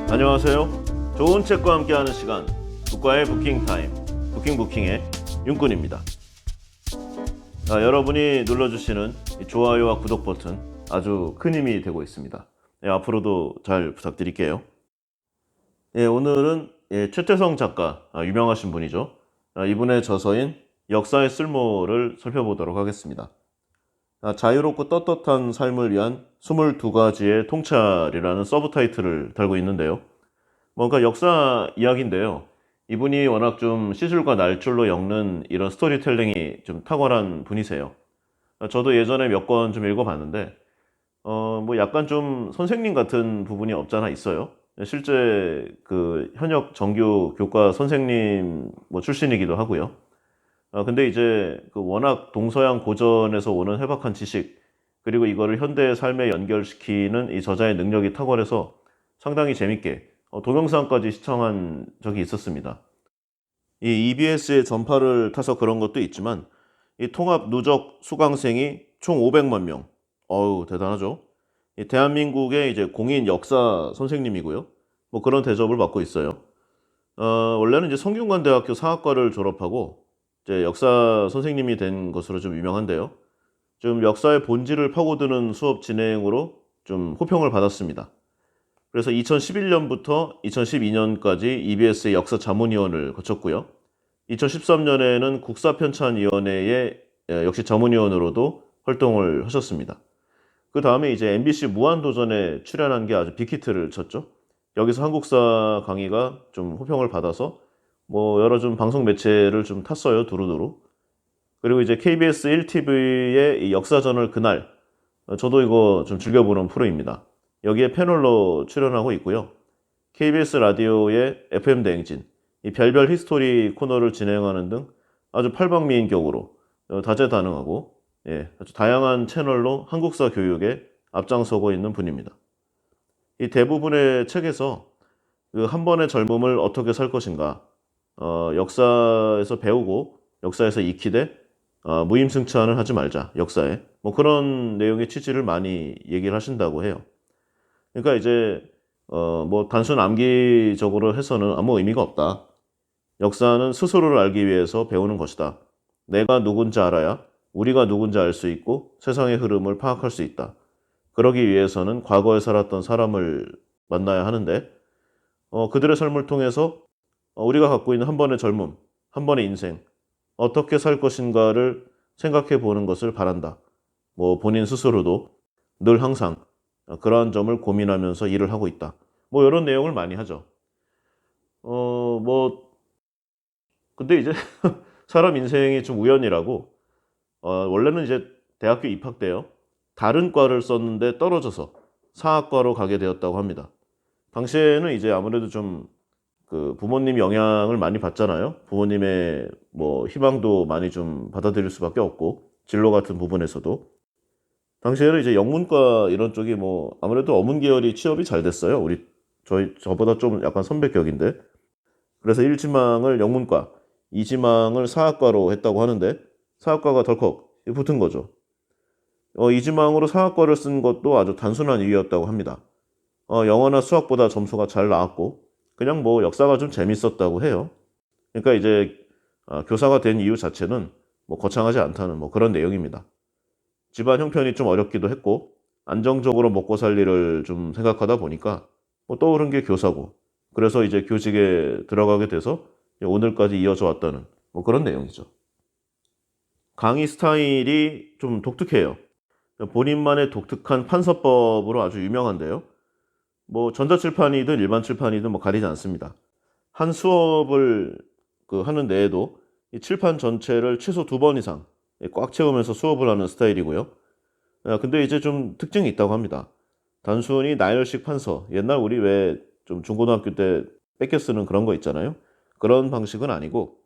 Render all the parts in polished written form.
안녕하세요. 좋은 책과 함께하는 시간, 북과의 부킹타임, 부킹의 윤꾼입니다. 여러분이 눌러주시는 좋아요와 구독 버튼 아주 큰 힘이 되고 있습니다. 앞으로도 잘 부탁드릴게요. 오늘은 최태성 작가, 유명하신 분이죠. 이분의 저서인 역사의 쓸모를 살펴보도록 하겠습니다. 자유롭고 떳떳한 삶을 위한 22가지의 통찰이라는 서브타이틀을 달고 있는데요. 뭔가 역사 이야기인데요. 이분이 워낙 좀 시술과 날줄로 엮는 이런 스토리텔링이 좀 탁월한 분이세요. 저도 예전에 몇 권 좀 읽어봤는데, 뭐 약간 좀 선생님 같은 부분이 없잖아 있어요. 실제 그 현역 정규 교과 선생님 뭐 출신이기도 하고요. 근데 이제 그 워낙 동서양 고전에서 오는 해박한 지식, 그리고 이거를 현대의 삶에 연결시키는 이 저자의 능력이 탁월해서 상당히 재밌게 동영상까지 시청한 적이 있었습니다. 이 EBS의 전파를 타서 그런 것도 있지만 이 통합 누적 수강생이 총 500만 명. 어우, 대단하죠. 이 대한민국의 이제 공인 역사 선생님이고요. 뭐 그런 대접을 받고 있어요. 원래는 이제 성균관대학교 사학과를 졸업하고 이제 역사 선생님이 된 것으로 좀 유명한데요. 좀 역사의 본질을 파고드는 수업 진행으로 좀 호평을 받았습니다. 그래서 2011년부터 2012년까지 EBS의 역사 자문위원을 거쳤고요. 2013년에는 국사편찬위원회의 역시 자문위원으로도 활동을 하셨습니다. 그 다음에 이제 MBC 무한도전에 출연한 게 아주 빅히트를 쳤죠. 여기서 한국사 강의가 좀 호평을 받아서 뭐 여러 좀 방송 매체를 좀 탔어요, 두루두루. 그리고 이제 KBS 1TV의 역사저널 그날, 저도 이거 좀 즐겨보는 프로입니다. 여기에 패널로 출연하고 있고요. KBS 라디오의 FM 대행진, 이 별별 히스토리 코너를 진행하는 등 아주 팔방미인격으로 다재다능하고 아주 다양한 채널로 한국사 교육에 앞장서고 있는 분입니다. 이 대부분의 책에서 그 한 번의 젊음을 어떻게 살 것인가, 역사에서 배우고 역사에서 익히되 무임승차는 하지 말자, 역사에 뭐 그런 내용의 취지를 많이 얘기를 하신다고 해요. 그러니까 이제 뭐 단순 암기적으로 해서는 아무 의미가 없다. 역사는 스스로를 알기 위해서 배우는 것이다. 내가 누군지 알아야 우리가 누군지 알 수 있고 세상의 흐름을 파악할 수 있다. 그러기 위해서는 과거에 살았던 사람을 만나야 하는데 그들의 삶을 통해서 우리가 갖고 있는 한 번의 젊음, 한 번의 인생, 어떻게 살 것인가를 생각해 보는 것을 바란다. 뭐 본인 스스로도 늘 항상 그러한 점을 고민하면서 일을 하고 있다. 뭐 이런 내용을 많이 하죠. 뭐 근데 이제 사람 인생이 좀 우연이라고 원래는 이제 대학교 입학 때요. 다른 과를 썼는데 떨어져서 사학과로 가게 되었다고 합니다. 당시에는 이제 아무래도 좀 그 부모님 영향을 많이 받잖아요. 부모님의 뭐 희망도 많이 좀 받아들일 수밖에 없고 진로 같은 부분에서도 당시에는 이제 영문과 이런 쪽이 뭐 아무래도 어문 계열이 취업이 잘 됐어요. 저보다 좀 약간 선배격인데 그래서 1지망을 영문과, 2지망을 사학과로 했다고 하는데 사학과가 덜컥 붙은 거죠. 2지망으로 사학과를 쓴 것도 아주 단순한 이유였다고 합니다. 영어나 수학보다 점수가 잘 나왔고 그냥 뭐 역사가 좀 재밌었다고 해요. 그러니까 이제 교사가 된 이유 자체는 뭐 거창하지 않다는 뭐 그런 내용입니다. 집안 형편이 좀 어렵기도 했고 안정적으로 먹고 살 일을 좀 생각하다 보니까 뭐 떠오른 게 교사고 그래서 이제 교직에 들어가게 돼서 오늘까지 이어져 왔다는 뭐 그런 내용이죠. 강의 스타일이 좀 독특해요. 본인만의 독특한 판서법으로 아주 유명한데요. 뭐 전자칠판이든 일반 칠판이든 뭐 가리지 않습니다. 한 수업을 하는 내에도 이 칠판 전체를 최소 2번 이상 꽉 채우면서 수업을 하는 스타일이고요. 근데 이제 좀 특징이 있다고 합니다. 단순히 나열식 판서, 옛날 우리 왜 좀 중고등학교 때 뺏겨 쓰는 그런 거 있잖아요. 그런 방식은 아니고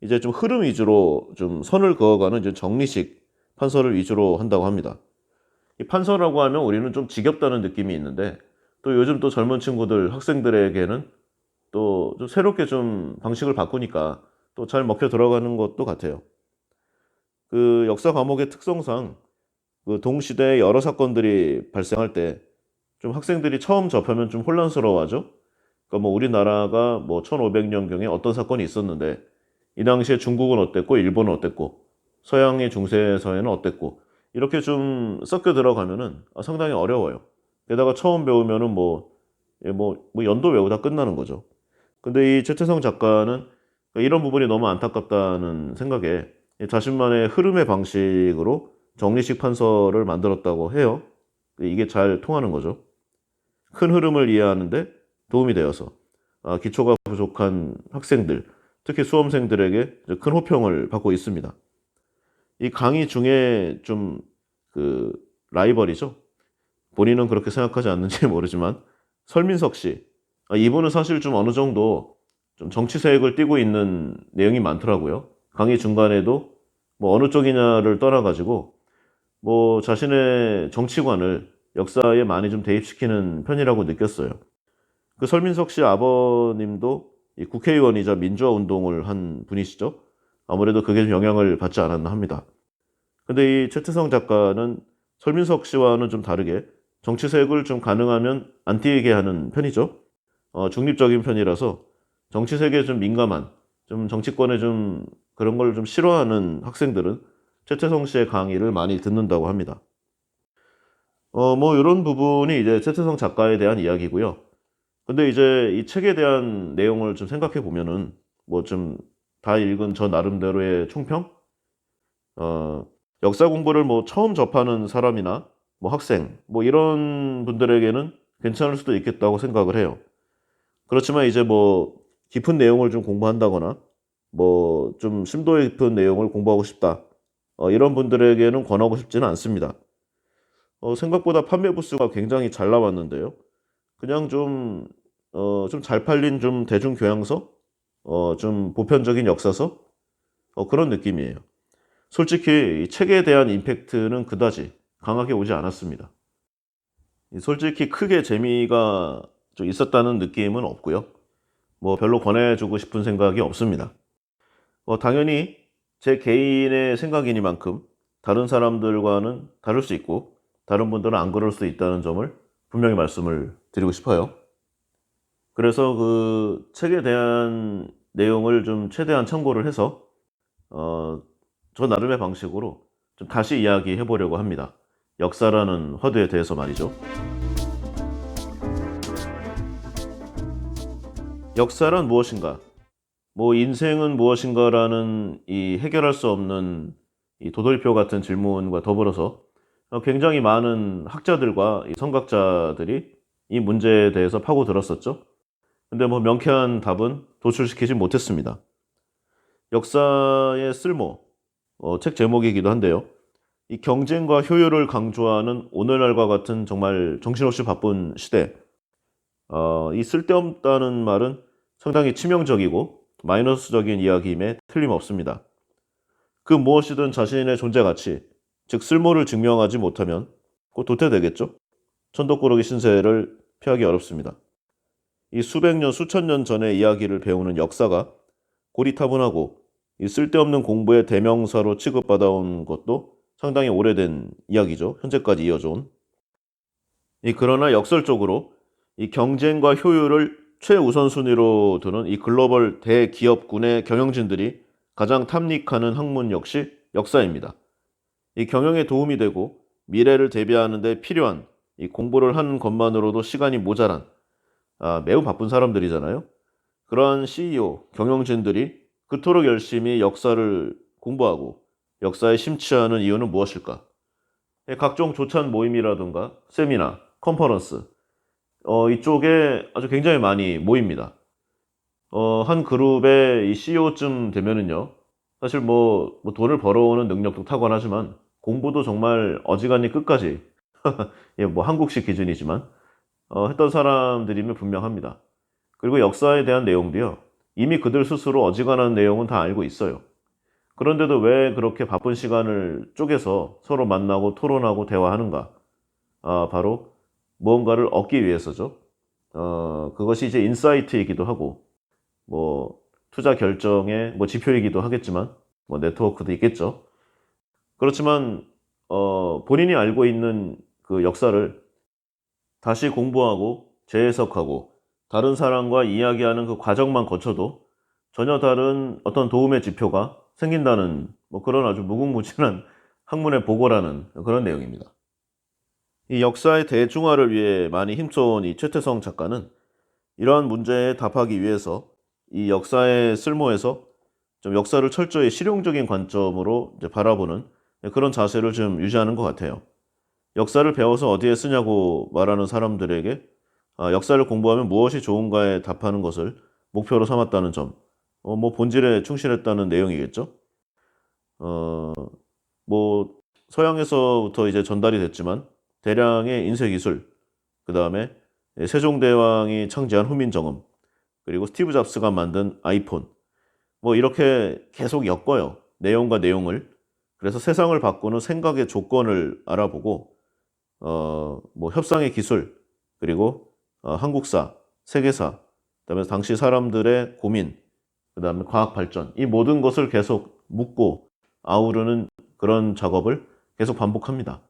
이제 좀 흐름 위주로 좀 선을 그어가는 이제 정리식 판서를 위주로 한다고 합니다. 이 판서라고 하면 우리는 좀 지겹다는 느낌이 있는데 또 요즘 또 젊은 친구들 학생들에게는 또 좀 새롭게 좀 방식을 바꾸니까 또 잘 먹혀 들어가는 것도 같아요. 그 역사 과목의 특성상 그 동시대에 여러 사건들이 발생할 때 좀 학생들이 처음 접하면 좀 혼란스러워하죠. 그러니까 뭐 우리나라가 뭐 1500년경에 어떤 사건이 있었는데 이 당시에 중국은 어땠고 일본은 어땠고 서양의 중세사회는 어땠고 이렇게 좀 섞여 들어가면은 상당히 어려워요. 게다가 처음 배우면은 뭐 연도 외우다 끝나는 거죠. 근데 이 최태성 작가는 이런 부분이 너무 안타깝다는 생각에 자신만의 흐름의 방식으로 정리식 판서를 만들었다고 해요. 이게 잘 통하는 거죠. 큰 흐름을 이해하는데 도움이 되어서 기초가 부족한 학생들, 특히 수험생들에게 큰 호평을 받고 있습니다. 이 강의 중에 좀 그 라이벌이죠. 본인은 그렇게 생각하지 않는지 모르지만 설민석 씨, 이분은 사실 좀 어느 정도 좀 정치색을 띠고 있는 내용이 많더라고요. 강의 중간에도 뭐 어느 쪽이냐를 떠나가지고 뭐 자신의 정치관을 역사에 많이 좀 대입시키는 편이라고 느꼈어요. 그 설민석 씨 아버님도 이 국회의원이자 민주화 운동을 한 분이시죠. 아무래도 그게 좀 영향을 받지 않았나 합니다. 근데 이 최태성 작가는 설민석 씨와는 좀 다르게 정치색을 좀 가능하면 안 띄게 하는 편이죠. 중립적인 편이라서 정치색에 좀 민감한, 좀 정치권에 좀 그런 걸 좀 싫어하는 학생들은 최태성 씨의 강의를 많이 듣는다고 합니다. 뭐 이런 부분이 이제 최태성 작가에 대한 이야기고요. 근데 이제 이 책에 대한 내용을 좀 생각해 보면은 뭐 좀 다 읽은 저 나름대로의 총평? 어, 역사 공부를 뭐 처음 접하는 사람이나 뭐 학생, 뭐 이런 분들에게는 괜찮을 수도 있겠다고 생각을 해요. 그렇지만 이제 뭐 깊은 내용을 좀 공부한다거나 뭐 좀 심도 깊은 내용을 공부하고 싶다. 이런 분들에게는 권하고 싶지는 않습니다. 생각보다 판매 부수가 굉장히 잘 나왔는데요. 그냥 좀 잘 팔린 좀 대중 교양서, 좀 보편적인 역사서, 그런 느낌이에요. 솔직히 이 책에 대한 임팩트는 그다지 강하게 오지 않았습니다. 솔직히 크게 재미가 좀 있었다는 느낌은 없고요. 뭐 별로 권해주고 싶은 생각이 없습니다. 당연히 제 개인의 생각이니만큼 다른 사람들과는 다를 수 있고 다른 분들은 안 그럴 수 있다는 점을 분명히 말씀을 드리고 싶어요. 그래서 그 책에 대한 내용을 좀 최대한 참고를 해서 어, 저 나름의 방식으로 좀 다시 이야기해 보려고 합니다. 역사라는 화두에 대해서 말이죠. 역사란 무엇인가? 뭐 인생은 무엇인가라는 이 해결할 수 없는 이 도돌이표 같은 질문과 더불어서 굉장히 많은 학자들과 이 선각자들이 이 문제에 대해서 파고들었었죠. 근데 뭐 명쾌한 답은 도출시키지 못했습니다. 역사의 쓸모, 책 제목이기도 한데요. 이 경쟁과 효율을 강조하는 오늘날과 같은 정말 정신없이 바쁜 시대, 이 쓸데없다는 말은 상당히 치명적이고 마이너스적인 이야기임에 틀림없습니다. 그 무엇이든 자신의 존재 가치, 즉 쓸모를 증명하지 못하면 곧 도태되겠죠. 천덕꾸러기 신세를 피하기 어렵습니다. 이 수백 년, 수천 년 전의 이야기를 배우는 역사가 고리타분하고 이 쓸데없는 공부의 대명사로 취급받아온 것도 상당히 오래된 이야기죠. 현재까지 이어져온. 그러나 역설적으로 이 경쟁과 효율을 최우선순위로 두는 이 글로벌 대기업군의 경영진들이 가장 탐닉하는 학문 역시 역사입니다. 이 경영에 도움이 되고 미래를 대비하는 데 필요한 이 공부를 하는 것만으로도 시간이 모자란 매우 바쁜 사람들이잖아요. 그러한 CEO, 경영진들이 그토록 열심히 역사를 공부하고 역사에 심취하는 이유는 무엇일까? 각종 조찬 모임이라든가 세미나, 컨퍼런스 이쪽에 아주 굉장히 많이 모입니다. 한 그룹의 이 CEO쯤 되면은요, 사실 뭐 돈을 벌어오는 능력도 탁월하지만 공부도 정말 어지간히 끝까지 예, 뭐 한국식 기준이지만 했던 사람들이면 분명합니다. 그리고 역사에 대한 내용도요, 이미 그들 스스로 어지간한 내용은 다 알고 있어요. 그런데도 왜 그렇게 바쁜 시간을 쪼개서 서로 만나고 토론하고 대화하는가? 바로 무언가를 얻기 위해서죠. 그것이 이제 인사이트이기도 하고, 뭐, 투자 결정의 뭐 지표이기도 하겠지만, 뭐, 네트워크도 있겠죠. 그렇지만, 본인이 알고 있는 그 역사를 다시 공부하고 재해석하고 다른 사람과 이야기하는 그 과정만 거쳐도 전혀 다른 어떤 도움의 지표가 생긴다는 뭐 그런 아주 무궁무진한 학문의 보고라는 그런 내용입니다. 이 역사의 대중화를 위해 많이 힘써온 이 최태성 작가는 이러한 문제에 답하기 위해서 이 역사의 쓸모에서 좀 역사를 철저히 실용적인 관점으로 이제 바라보는 그런 자세를 좀 유지하는 것 같아요. 역사를 배워서 어디에 쓰냐고 말하는 사람들에게 역사를 공부하면 무엇이 좋은가에 답하는 것을 목표로 삼았다는 점, 뭐 본질에 충실했다는 내용이겠죠. 어, 뭐 서양에서부터 이제 전달이 됐지만 대량의 인쇄 기술, 그 다음에 세종대왕이 창제한 후민정음, 그리고 스티브 잡스가 만든 아이폰, 뭐 이렇게 계속 엮어요. 내용과 내용을. 그래서 세상을 바꾸는 생각의 조건을 알아보고 뭐 협상의 기술, 그리고 한국사, 세계사, 그다음에 당시 사람들의 고민, 그다음에 과학 발전, 이 모든 것을 계속 묻고 아우르는 그런 작업을 계속 반복합니다.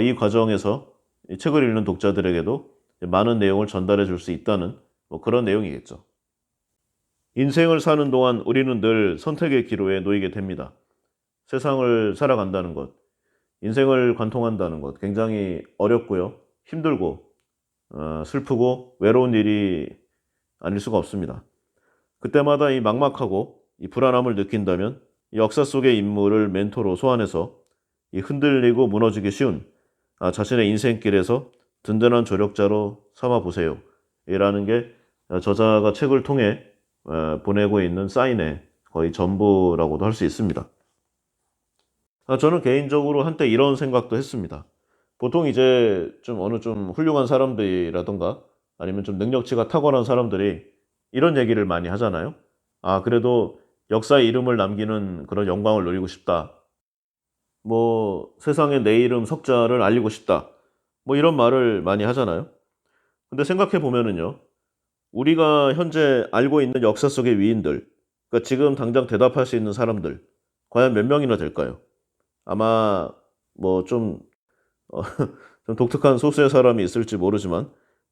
이 과정에서 이 책을 읽는 독자들에게도 많은 내용을 전달해 줄 수 있다는 뭐 그런 내용이겠죠. 인생을 사는 동안 우리는 늘 선택의 기로에 놓이게 됩니다. 세상을 살아간다는 것, 인생을 관통한다는 것 굉장히 어렵고요. 힘들고 슬프고 외로운 일이 아닐 수가 없습니다. 그때마다 이 막막하고 이 불안함을 느낀다면 이 역사 속의 인물을 멘토로 소환해서 이 흔들리고 무너지기 쉬운 자신의 인생길에서 든든한 조력자로 삼아 보세요. 이라는 게 저자가 책을 통해 보내고 있는 사인의 거의 전부라고도 할 수 있습니다. 저는 개인적으로 한때 이런 생각도 했습니다. 보통 이제 좀 어느 좀 훌륭한 사람들이라던가 아니면 좀 능력치가 탁월한 사람들이 이런 얘기를 많이 하잖아요. 그래도 역사의 이름을 남기는 그런 영광을 누리고 싶다. 뭐 세상에 내 이름 석자를 알리고 싶다. 뭐 이런 말을 많이 하잖아요. 근데 생각해 보면은요. 우리가 현재 알고 있는 역사 속의 위인들, 그러니까 지금 당장 대답할 수 있는 사람들, 과연 몇 명이나 될까요? 아마 뭐좀 좀 독특한 소수의 사람이 있을지 모르지만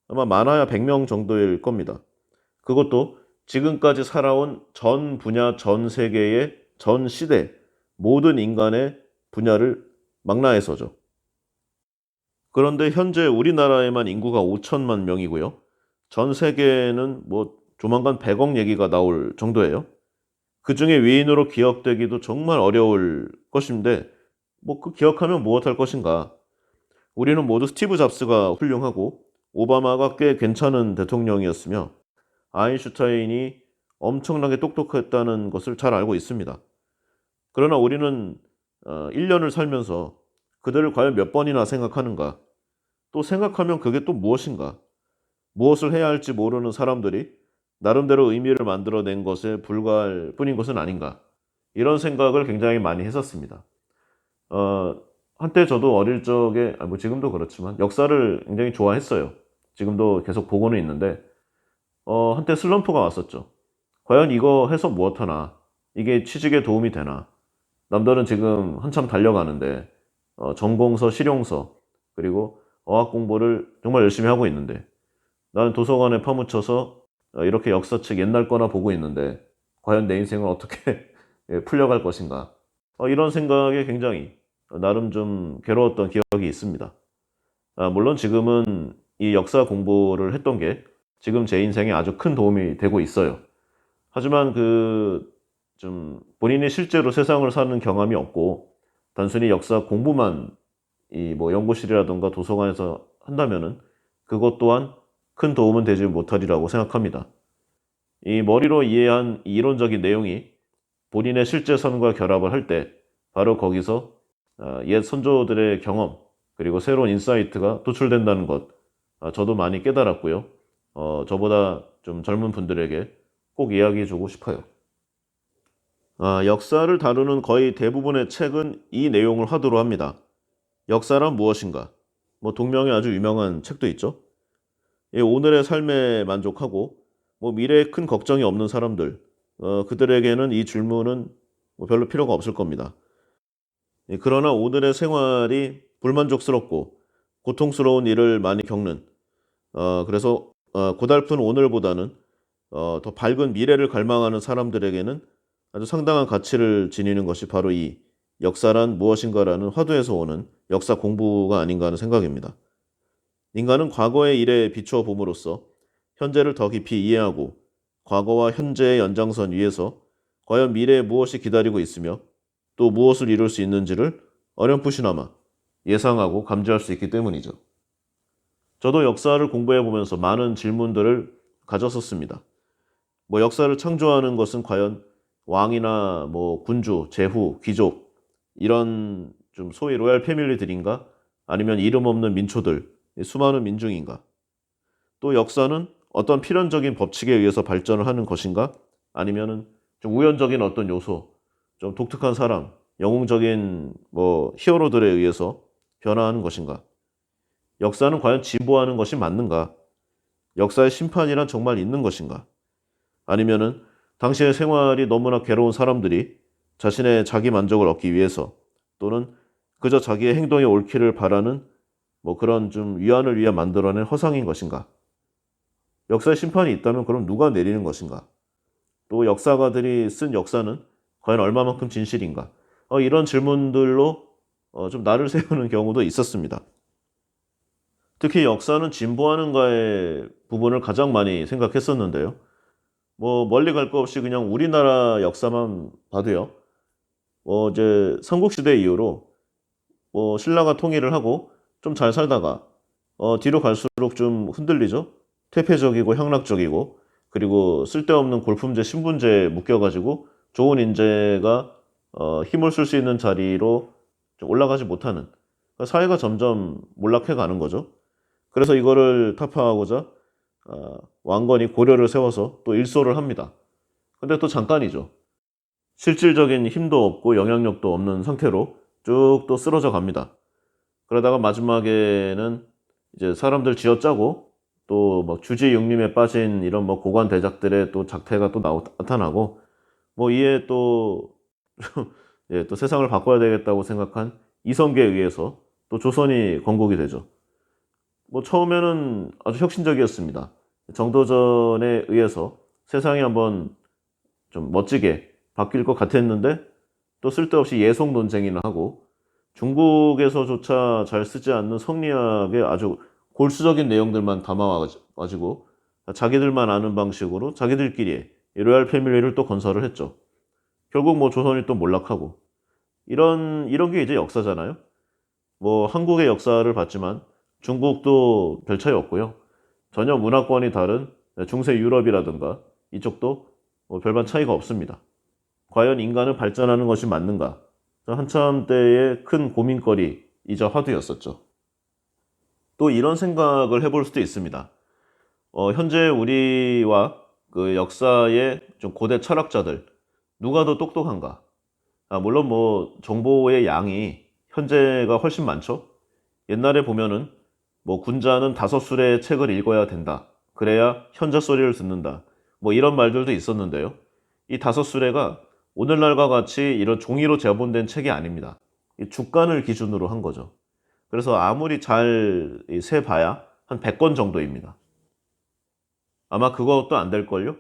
아마 많아야 100명 정도일 겁니다. 그것도 지금까지 살아온 전 분야, 전 세계의 전 시대 모든 인간의 분야를 망라해서죠. 그런데 현재 우리나라에만 인구가 5천만 명이고요. 전 세계는 뭐 조만간 100억 얘기가 나올 정도예요. 그중에 위인으로 기억되기도 정말 어려울 것인데 뭐 그 기억하면 무엇할 것인가. 우리는 모두 스티브 잡스가 훌륭하고 오바마가 꽤 괜찮은 대통령이었으며 아인슈타인이 엄청나게 똑똑했다는 것을 잘 알고 있습니다. 그러나 우리는 1년을 살면서 그들을 과연 몇 번이나 생각하는가? 또 생각하면 그게 또 무엇인가? 무엇을 해야 할지 모르는 사람들이 나름대로 의미를 만들어낸 것에 불과할 뿐인 것은 아닌가? 이런 생각을 굉장히 많이 했었습니다. 어, 한때 저도 어릴 적에, 뭐 지금도 그렇지만 역사를 굉장히 좋아했어요. 지금도 계속 보고는 있는데, 한때 슬럼프가 왔었죠. 과연 이거 해서 무엇하나? 이게 취직에 도움이 되나? 남들은 지금 한참 달려가는데, 전공서, 실용서, 그리고 어학 공부를 정말 열심히 하고 있는데, 나는 도서관에 파묻혀서 이렇게 역사책 옛날 거나 보고 있는데, 과연 내 인생을 어떻게 예, 풀려갈 것인가? 이런 생각에 굉장히 나름 좀 괴로웠던 기억이 있습니다. 물론 지금은 이 역사 공부를 했던 게 지금 제 인생에 아주 큰 도움이 되고 있어요. 하지만 그 좀 본인이 실제로 세상을 사는 경험이 없고 단순히 역사 공부만 이 뭐 연구실이라든가 도서관에서 한다면은 그것 또한 큰 도움은 되지 못하리라고 생각합니다. 이 머리로 이해한 이 이론적인 내용이 본인의 실제 삶과 결합을 할 때 바로 거기서 옛 선조들의 경험 그리고 새로운 인사이트가 도출된다는 것 저도 많이 깨달았고요. 저보다 좀 젊은 분들에게 꼭 이야기해 주고 싶어요. 역사를 다루는 거의 대부분의 책은 이 내용을 화두로 합니다. 역사란 무엇인가? 뭐 동명의 아주 유명한 책도 있죠. 예, 오늘의 삶에 만족하고 뭐 미래에 큰 걱정이 없는 사람들, 그들에게는 이 질문은 뭐 별로 필요가 없을 겁니다. 예, 그러나 오늘의 생활이 불만족스럽고 고통스러운 일을 많이 겪는, 그래서 고달픈 오늘보다는 더 밝은 미래를 갈망하는 사람들에게는 아주 상당한 가치를 지니는 것이 바로 이 역사란 무엇인가라는 화두에서 오는 역사 공부가 아닌가 하는 생각입니다. 인간은 과거의 일에 비추어 봄으로써 현재를 더 깊이 이해하고 과거와 현재의 연장선 위에서 과연 미래에 무엇이 기다리고 있으며 또 무엇을 이룰 수 있는지를 어렴풋이나마 예상하고 감지할 수 있기 때문이죠. 저도 역사를 공부해 보면서 많은 질문들을 가졌었습니다. 뭐 역사를 창조하는 것은 과연 왕이나 뭐 군주, 제후, 귀족 이런 좀 소위 로얄 패밀리들인가? 아니면 이름 없는 민초들, 수많은 민중인가? 또 역사는 어떤 필연적인 법칙에 의해서 발전을 하는 것인가? 아니면은 좀 우연적인 어떤 요소, 좀 독특한 사람, 영웅적인 뭐 히어로들에 의해서 변화하는 것인가? 역사는 과연 진보하는 것이 맞는가? 역사의 심판이란 정말 있는 것인가? 아니면은 당시의 생활이 너무나 괴로운 사람들이 자신의 자기 만족을 얻기 위해서 또는 그저 자기의 행동이 옳기를 바라는 뭐 그런 좀 위안을 위해 만들어낸 허상인 것인가? 역사의 심판이 있다면 그럼 누가 내리는 것인가? 또 역사가들이 쓴 역사는 과연 얼마만큼 진실인가? 이런 질문들로 좀 나를 세우는 경우도 있었습니다. 특히 역사는 진보하는가의 부분을 가장 많이 생각했었는데요. 뭐 멀리 갈 거 없이 그냥 우리나라 역사만 봐도요. 이제 삼국시대 이후로 신라가 통일을 하고 좀 잘 살다가 뒤로 갈수록 좀 흔들리죠. 퇴폐적이고 향락적이고 그리고 쓸데없는 골품제 신분제에 묶여가지고 좋은 인재가 힘을 쓸 수 있는 자리로 좀 올라가지 못하는 사회가 점점 몰락해 가는 거죠. 그래서 이거를 타파하고자 왕건이 고려를 세워서 또 일소를 합니다. 근데 또 잠깐이죠. 실질적인 힘도 없고 영향력도 없는 상태로 쭉 또 쓰러져 갑니다. 그러다가 마지막에는 이제 사람들 쥐어짜고 또 막 주지육림에 빠진 이런 뭐 고관 대작들의 또 작태가 또 나타나고 뭐 이에 또 예, 또 세상을 바꿔야 되겠다고 생각한 이성계에 의해서 또 조선이 건국이 되죠. 뭐 처음에는 아주 혁신적이었습니다. 정도전에 의해서 세상이 한번 좀 멋지게 바뀔 것 같았는데 또 쓸데없이 예속 논쟁이나 하고 중국에서조차 잘 쓰지 않는 성리학의 아주 골수적인 내용들만 담아와가지고 자기들만 아는 방식으로 자기들끼리 로얄 패밀리를 또 건설을 했죠. 결국 뭐 조선이 또 몰락하고 이런 게 이제 역사잖아요. 뭐 한국의 역사를 봤지만 중국도 별 차이 없고요. 전혀 문화권이 다른 중세 유럽이라든가 이쪽도 뭐 별반 차이가 없습니다. 과연 인간은 발전하는 것이 맞는가? 한참 때의 큰 고민거리이자 화두였었죠. 또 이런 생각을 해볼 수도 있습니다. 현재 우리와 그 역사의 좀 고대 철학자들 누가 더 똑똑한가? 물론 뭐 정보의 양이 현재가 훨씬 많죠. 옛날에 보면은 뭐 군자는 5술의 책을 읽어야 된다. 그래야 현자 소리를 듣는다. 뭐 이런 말들도 있었는데요. 이 5수레가 오늘날과 같이 이런 종이로 제본된 책이 아닙니다. 이 주간을 기준으로 한 거죠. 그래서 아무리 잘 세봐야 한 100권 정도입니다. 아마 그것도 안 될걸요?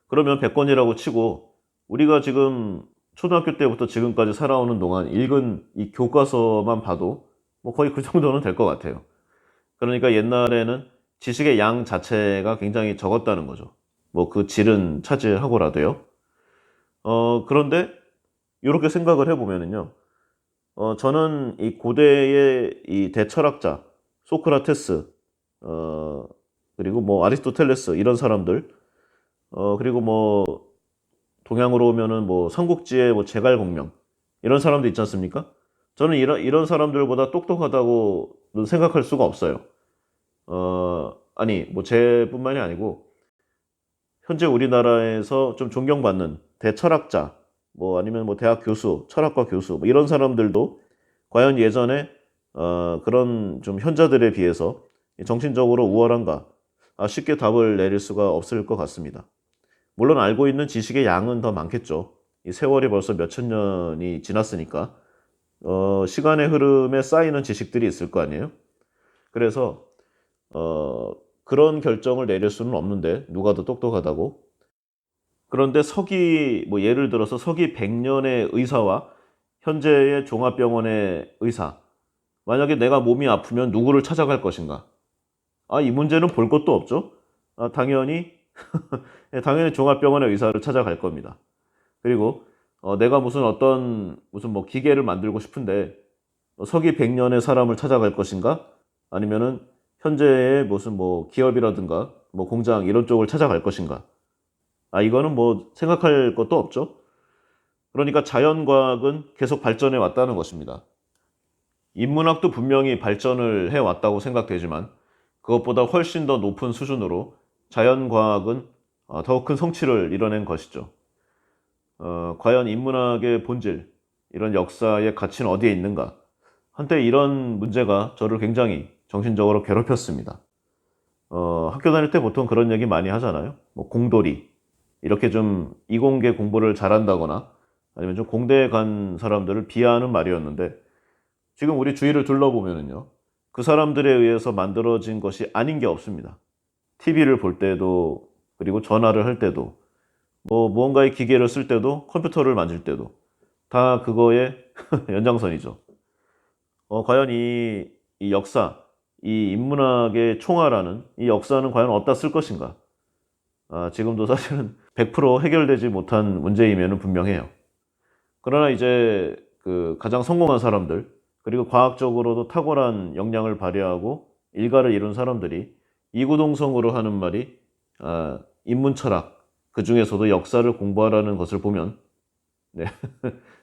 그러면 100권이라고 치고 우리가 지금 초등학교 때부터 지금까지 살아오는 동안 읽은 이 교과서만 봐도 뭐 거의 그 정도는 될 것 같아요. 그러니까 옛날에는 지식의 양 자체가 굉장히 적었다는 거죠. 뭐 그 질은 차지하고라도요. 그런데 이렇게 생각을 해보면은요. 저는 이 고대의 이 대철학자 소크라테스, 그리고 뭐 아리스토텔레스 이런 사람들, 그리고 뭐 동양으로 오면은 뭐 삼국지의 뭐 제갈공명 이런 사람도 있지 않습니까? 저는 이런 사람들보다 똑똑하다고는 생각할 수가 없어요. 아니 뭐 제뿐만이 아니고 현재 우리나라에서 좀 존경받는 대철학자, 뭐 아니면 뭐 대학 교수, 철학과 교수 뭐 이런 사람들도 과연 예전에 그런 좀 현자들에 비해서 정신적으로 우월한가? 쉽게 답을 내릴 수가 없을 것 같습니다. 물론 알고 있는 지식의 양은 더 많겠죠. 이 세월이 벌써 몇천 년이 지났으니까 시간의 흐름에 쌓이는 지식들이 있을 거 아니에요. 그래서 그런 결정을 내릴 수는 없는데 누가 더 똑똑하다고. 그런데 뭐 예를 들어서 서기 100년의 의사와 현재의 종합병원의 의사, 만약에 내가 몸이 아프면 누구를 찾아갈 것인가? 이 문제는 볼 것도 없죠. 당연히 당연히 종합병원의 의사를 찾아갈 겁니다. 그리고 내가 무슨 뭐 기계를 만들고 싶은데 서기 100년의 사람을 찾아갈 것인가? 아니면은 현재의 무슨 뭐 기업이라든가 뭐 공장 이런 쪽을 찾아갈 것인가? 이거는 뭐 생각할 것도 없죠. 그러니까 자연과학은 계속 발전해 왔다는 것입니다. 인문학도 분명히 발전을 해 왔다고 생각되지만 그것보다 훨씬 더 높은 수준으로 자연과학은 더욱 큰 성취를 이뤄낸 것이죠. 과연 인문학의 본질, 이런 역사의 가치는 어디에 있는가? 한때 이런 문제가 저를 굉장히 정신적으로 괴롭혔습니다. 학교 다닐 때 보통 그런 얘기 많이 하잖아요. 뭐 공돌이, 이렇게 좀 이공계 공부를 잘한다거나 아니면 좀 공대에 간 사람들을 비하하는 말이었는데 지금 우리 주위를 둘러보면은요. 그 사람들에 의해서 만들어진 것이 아닌 게 없습니다. TV를 볼 때도, 그리고 전화를 할 때도, 뭐 무언가의 기계를 쓸 때도, 컴퓨터를 만질 때도 다 그거의 연장선이죠. 과연 이 역사, 이 인문학의 총알하는 이 역사는 과연 어디다 쓸 것인가? 지금도 사실은 100% 해결되지 못한 문제임에는 분명해요. 그러나 이제 그 가장 성공한 사람들, 그리고 과학적으로도 탁월한 역량을 발휘하고 일가를 이룬 사람들이 이구동성으로 하는 말이 인문철학, 그 중에서도 역사를 공부하라는 것을 보면 네,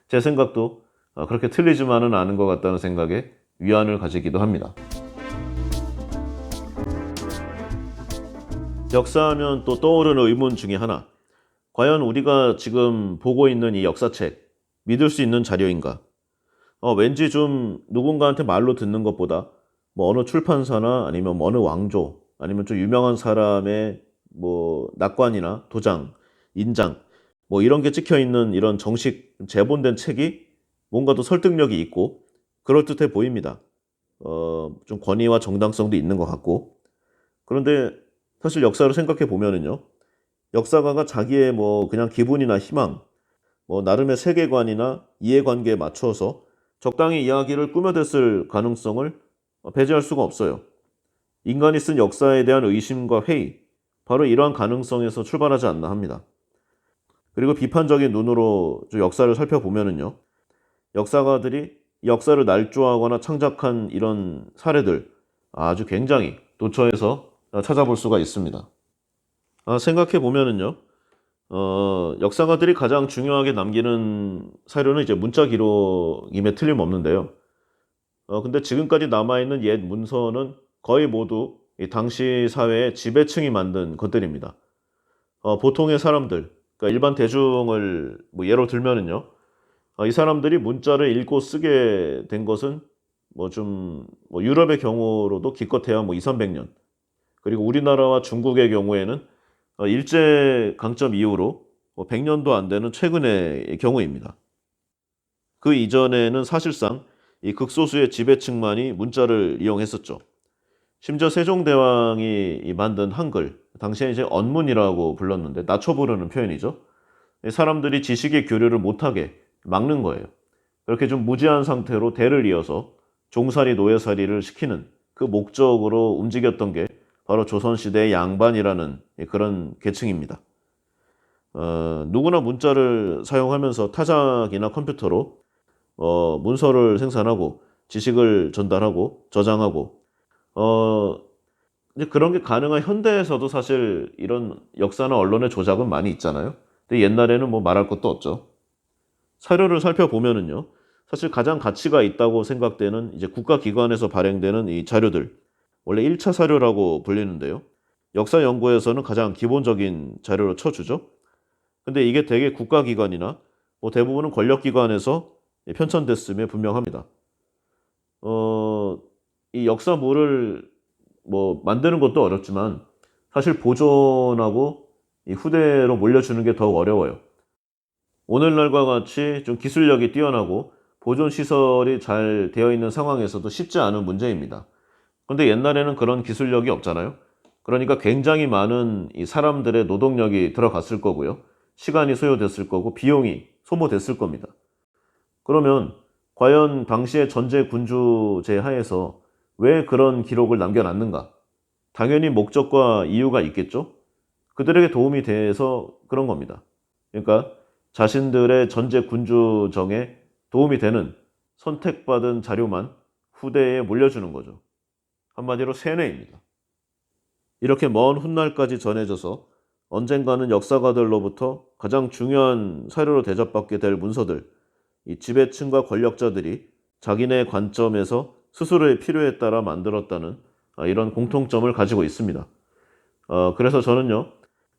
제 생각도 그렇게 틀리지만은 않은 것 같다는 생각에 위안을 가지기도 합니다. 역사하면 또 떠오르는 의문 중에 하나, 과연 우리가 지금 보고 있는 이 역사책 믿을 수 있는 자료인가? 왠지 좀 누군가한테 말로 듣는 것보다 뭐 어느 출판사나 아니면 뭐 어느 왕조 아니면 좀 유명한 사람의 뭐 낙관이나 도장, 인장 뭐 이런 게 찍혀 있는 이런 정식 제본된 책이 뭔가 더 설득력이 있고 그럴듯해 보입니다. 좀 권위와 정당성도 있는 것 같고. 그런데 사실 역사를 생각해 보면은요. 역사가가 자기의 뭐 그냥 기분이나 희망, 뭐 나름의 세계관이나 이해관계에 맞춰서 적당히 이야기를 꾸며댔을 가능성을 배제할 수가 없어요. 인간이 쓴 역사에 대한 의심과 회의, 바로 이러한 가능성에서 출발하지 않나 합니다. 그리고 비판적인 눈으로 역사를 살펴보면은요, 역사가들이 역사를 날조하거나 창작한 이런 사례들 아주 굉장히 도처에서 찾아볼 수가 있습니다. 생각해 보면은요, 역사가들이 가장 중요하게 남기는 사료는 이제 문자 기록임에 틀림없는데요. 근데 지금까지 남아있는 옛 문서는 거의 모두 이 당시 사회의 지배층이 만든 것들입니다. 보통의 사람들, 그러니까 일반 대중을 뭐 예로 들면은요, 이 사람들이 문자를 읽고 쓰게 된 것은 뭐 유럽의 경우로도 기껏해야 뭐 2, 300년. 그리고 우리나라와 중국의 경우에는 일제 강점 이후로 100년도 안 되는 최근의 경우입니다. 그 이전에는 사실상 이 극소수의 지배층만이 문자를 이용했었죠. 심지어 세종대왕이 만든 한글, 당시에 이제 언문이라고 불렀는데 낮춰 부르는 표현이죠. 사람들이 지식의 교류를 못하게 막는 거예요. 그렇게 좀 무지한 상태로 대를 이어서 종살이 노예살이를 시키는 그 목적으로 움직였던 게 바로 조선시대의 양반이라는 그런 계층입니다. 누구나 문자를 사용하면서 타작이나 컴퓨터로 문서를 생산하고 지식을 전달하고 저장하고 이제 그런 게 가능한 현대에서도 사실 이런 역사나 언론의 조작은 많이 있잖아요. 근데 옛날에는 뭐 말할 것도 없죠. 사료를 살펴보면은요, 사실 가장 가치가 있다고 생각되는 이제 국가기관에서 발행되는 이 자료들, 원래 1차 사료라고 불리는데요. 역사 연구에서는 가장 기본적인 자료로 쳐주죠. 근데 이게 대개 국가기관이나 뭐 대부분은 권력기관에서 편찬됐음에 분명합니다. 이 역사물을 뭐 만드는 것도 어렵지만 사실 보존하고 이 후대로 물려주는 게 더욱 어려워요. 오늘날과 같이 좀 기술력이 뛰어나고 보존 시설이 잘 되어 있는 상황에서도 쉽지 않은 문제입니다. 근데 옛날에는 그런 기술력이 없잖아요. 그러니까 굉장히 많은 이 사람들의 노동력이 들어갔을 거고요. 시간이 소요됐을 거고 비용이 소모됐을 겁니다. 그러면 과연 당시의 전제 군주제 하에서 왜 그런 기록을 남겨놨는가? 당연히 목적과 이유가 있겠죠? 그들에게 도움이 돼서 그런 겁니다. 그러니까 자신들의 전제 군주정에 도움이 되는 선택받은 자료만 후대에 물려주는 거죠. 한마디로 세뇌입니다. 이렇게 먼 훗날까지 전해져서 언젠가는 역사가들로부터 가장 중요한 사료로 대접받게 될 문서들, 이 지배층과 권력자들이 자기네 관점에서 스스로의 필요에 따라 만들었다는 이런 공통점을 가지고 있습니다. 그래서 저는요,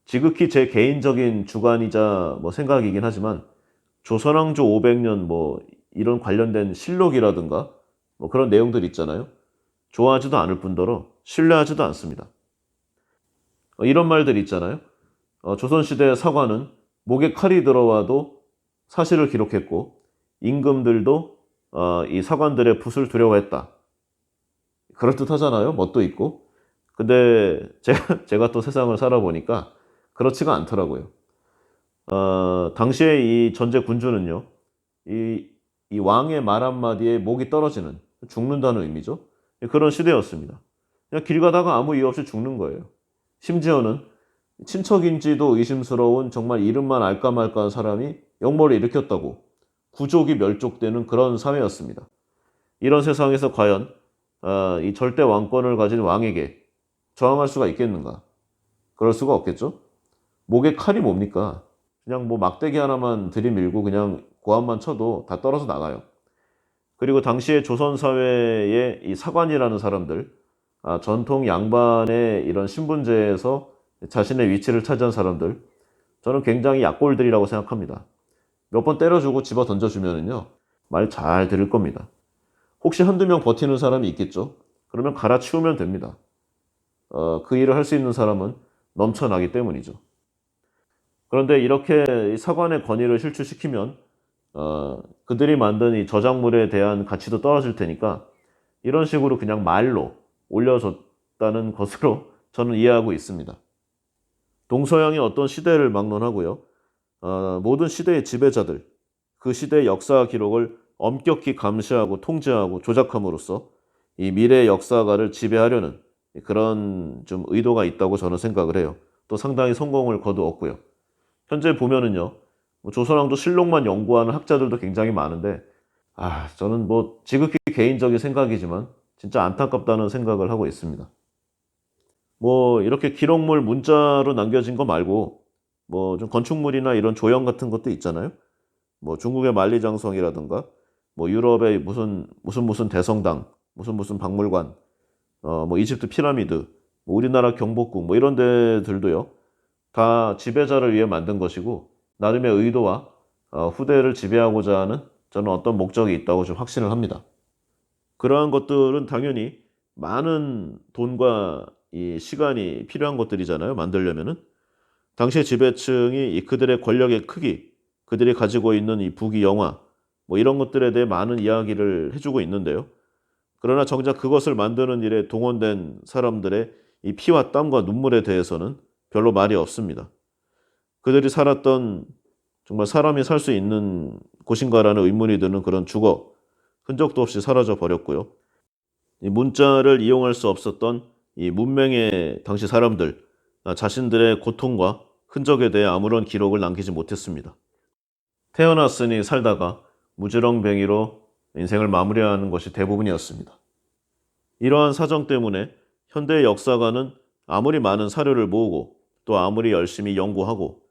지극히 제 개인적인 주관이자 생각이긴 하지만 조선왕조 500년 이런 관련된 실록이라든가 그런 내용들 있잖아요. 좋아하지도 않을 뿐더러 신뢰하지도 않습니다. 이런 말들 있잖아요. 조선시대 사관은 목에 칼이 들어와도 사실을 기록했고 임금들도 이 사관들의 붓을 두려워했다. 그럴듯하잖아요. 멋도 있고. 근데 제가 또 세상을 살아보니까 그렇지가 않더라고요. 당시에 이 전제 군주는요. 이 왕의 말 한마디에 목이 떨어지는, 죽는다는 의미죠. 그런 시대였습니다. 그냥 길 가다가 아무 이유 없이 죽는 거예요. 심지어는 친척인지도 의심스러운 정말 이름만 알까 말까한 사람이 역모를 일으켰다고 구족이 멸족되는 그런 사회였습니다. 이런 세상에서 과연 이 절대 왕권을 가진 왕에게 저항할 수가 있겠는가? 그럴 수가 없겠죠? 목에 칼이 뭡니까? 그냥 막대기 하나만 들이밀고 그냥 고함만 쳐도 다 떨어져 나가요. 그리고 당시에 조선 사회의 이 사관이라는 사람들, 전통 양반의 이런 신분제에서 자신의 위치를 차지한 사람들, 저는 굉장히 약골들이라고 생각합니다. 몇 번 때려주고 집어 던져주면은요, 말 잘 들을 겁니다. 혹시 한두 명 버티는 사람이 있겠죠? 그러면 갈아치우면 됩니다. 그 일을 할 수 있는 사람은 넘쳐나기 때문이죠. 그런데 이렇게 사관의 권위를 실추시키면 그들이 만든 이 저작물에 대한 가치도 떨어질 테니까 이런 식으로 그냥 말로 올려줬다는 것으로 저는 이해하고 있습니다. 동서양의 어떤 시대를 막론하고요. 모든 시대의 지배자들, 그 시대의 역사 기록을 엄격히 감시하고 통제하고 조작함으로써 이 미래 역사가를 지배하려는 그런 좀 의도가 있다고 저는 생각을 해요. 또 상당히 성공을 거두었고요. 현재 보면은요, 조선왕조 실록만 연구하는 학자들도 굉장히 많은데, 저는 지극히 개인적인 생각이지만 진짜 안타깝다는 생각을 하고 있습니다. 이렇게 기록물 문자로 남겨진 거 말고, 좀 건축물이나 이런 조형 같은 것도 있잖아요. 중국의 만리장성이라든가, 유럽의 무슨 대성당, 무슨 박물관, 이집트 피라미드, 우리나라 경복궁, 이런 데들도요, 다 지배자를 위해 만든 것이고, 나름의 의도와 후대를 지배하고자 하는 저는 어떤 목적이 있다고 좀 확신을 합니다. 그러한 것들은 당연히 많은 돈과 이 시간이 필요한 것들이잖아요. 만들려면은. 당시의 지배층이 그들의 권력의 크기, 그들이 가지고 있는 이 부귀 영화, 이런 것들에 대해 많은 이야기를 해주고 있는데요. 그러나 정작 그것을 만드는 일에 동원된 사람들의 이 피와 땀과 눈물에 대해서는 별로 말이 없습니다. 그들이 살았던 정말 사람이 살 수 있는 곳인가라는 의문이 드는 그런 주거, 흔적도 없이 사라져 버렸고요. 이 문자를 이용할 수 없었던 이 문명의 당시 사람들, 자신들의 고통과 흔적에 대해 아무런 기록을 남기지 못했습니다. 태어났으니 살다가 무지렁뱅이로 인생을 마무리하는 것이 대부분이었습니다. 이러한 사정 때문에 현대의 역사가는 아무리 많은 사료를 모으고 또 아무리 열심히 연구하고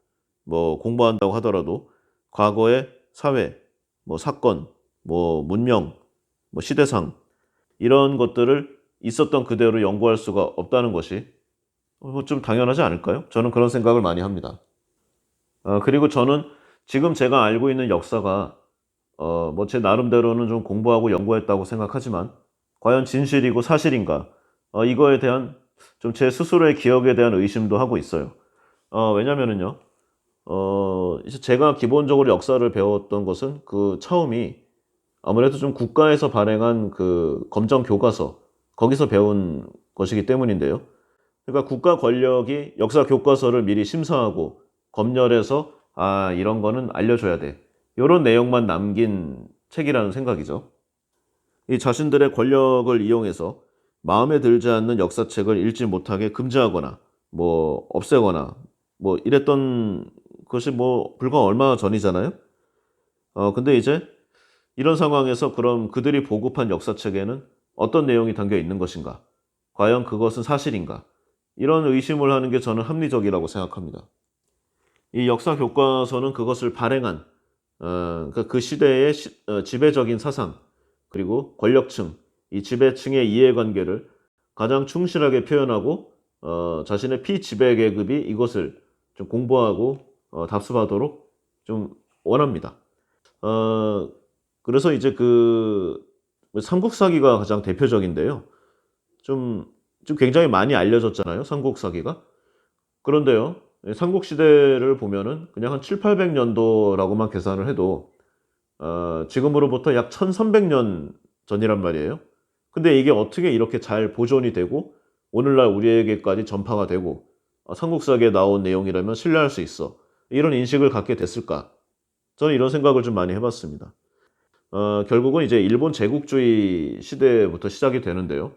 공부한다고 하더라도 과거의 사회, 사건, 문명, 시대상 이런 것들을 있었던 그대로 연구할 수가 없다는 것이 좀 당연하지 않을까요? 저는 그런 생각을 많이 합니다. 그리고 저는 지금 제가 알고 있는 역사가 제 나름대로는 좀 공부하고 연구했다고 생각하지만 과연 진실이고 사실인가? 이거에 대한 좀 제 스스로의 기억에 대한 의심도 하고 있어요. 왜냐면은요, 이제 제가 기본적으로 역사를 배웠던 것은 그 처음이 아무래도 좀 국가에서 발행한 그 검정 교과서, 거기서 배운 것이기 때문인데요. 그러니까 국가 권력이 역사 교과서를 미리 심사하고 검열해서 이런 거는 알려줘야 돼. 이런 내용만 남긴 책이라는 생각이죠. 이 자신들의 권력을 이용해서 마음에 들지 않는 역사책을 읽지 못하게 금지하거나 뭐 없애거나 뭐 이랬던 것이 뭐 불과 얼마 전이잖아요. 근데 이제 이런 상황에서 그럼 그들이 보급한 역사책에는 어떤 내용이 담겨 있는 것인가? 과연 그것은 사실인가? 이런 의심을 하는 게 저는 합리적이라고 생각합니다. 이 역사 교과서는 그것을 발행한 그러니까 그 시대의 지배적인 사상 그리고 권력층, 이 지배층의 이해관계를 가장 충실하게 표현하고 자신의 피지배 계급이 이것을 좀 공부하고 답습하도록 좀 원합니다. 그래서 이제 그 삼국사기가 가장 대표적인데요. 좀, 좀 굉장히 많이 알려졌잖아요. 삼국사기가. 그런데요. 삼국시대를 보면은 그냥 한 7, 800년도라고만 계산을 해도 지금으로부터 약 1300년 전이란 말이에요. 근데 이게 어떻게 이렇게 잘 보존이 되고 오늘날 우리에게까지 전파가 되고 삼국사기에 나온 내용이라면 신뢰할 수 있어. 이런 인식을 갖게 됐을까? 저는 이런 생각을 좀 많이 해봤습니다. 결국은 이제 일본 제국주의 시대부터 시작이 되는데요.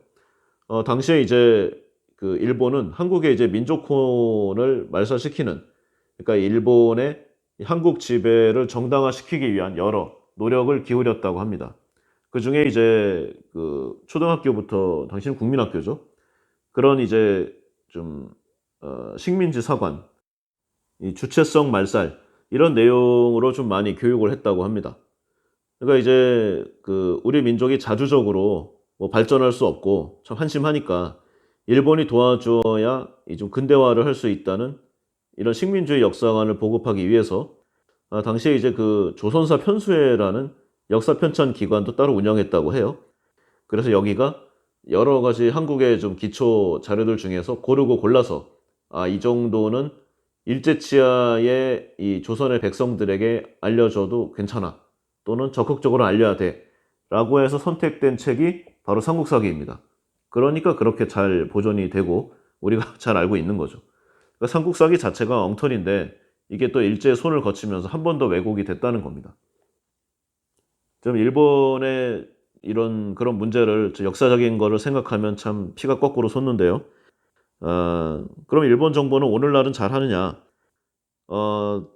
당시에 이제 그 일본은 한국의 이제 민족혼을 말살시키는, 그러니까 일본의 한국 지배를 정당화시키기 위한 여러 노력을 기울였다고 합니다. 그 중에 이제 그 초등학교부터 당시는 국민학교죠. 그런 이제 좀 식민지 사관, 이 주체성 말살 이런 내용으로 좀 많이 교육을 했다고 합니다. 그러니까 이제 그 우리 민족이 자주적으로 뭐 발전할 수 없고 참 한심하니까 일본이 도와주어야 이 좀 근대화를 할 수 있다는 이런 식민주의 역사관을 보급하기 위해서 당시에 이제 그 조선사 편수회라는 역사 편찬 기관도 따로 운영했다고 해요. 그래서 여기가 여러 가지 한국의 좀 기초 자료들 중에서 고르고 골라서 이 정도는 일제치하의 이 조선의 백성들에게 알려줘도 괜찮아. 또는 적극적으로 알려야 돼. 라고 해서 선택된 책이 바로 삼국사기입니다. 그러니까 그렇게 잘 보존이 되고 우리가 잘 알고 있는 거죠. 그러니까 삼국사기 자체가 엉터리인데 이게 또 일제의 손을 거치면서 한 번 더 왜곡이 됐다는 겁니다. 좀 일본의 이런 그런 문제를 역사적인 거를 생각하면 참 피가 거꾸로 솟는데요. 그럼 일본 정부는 오늘날은 잘 하느냐?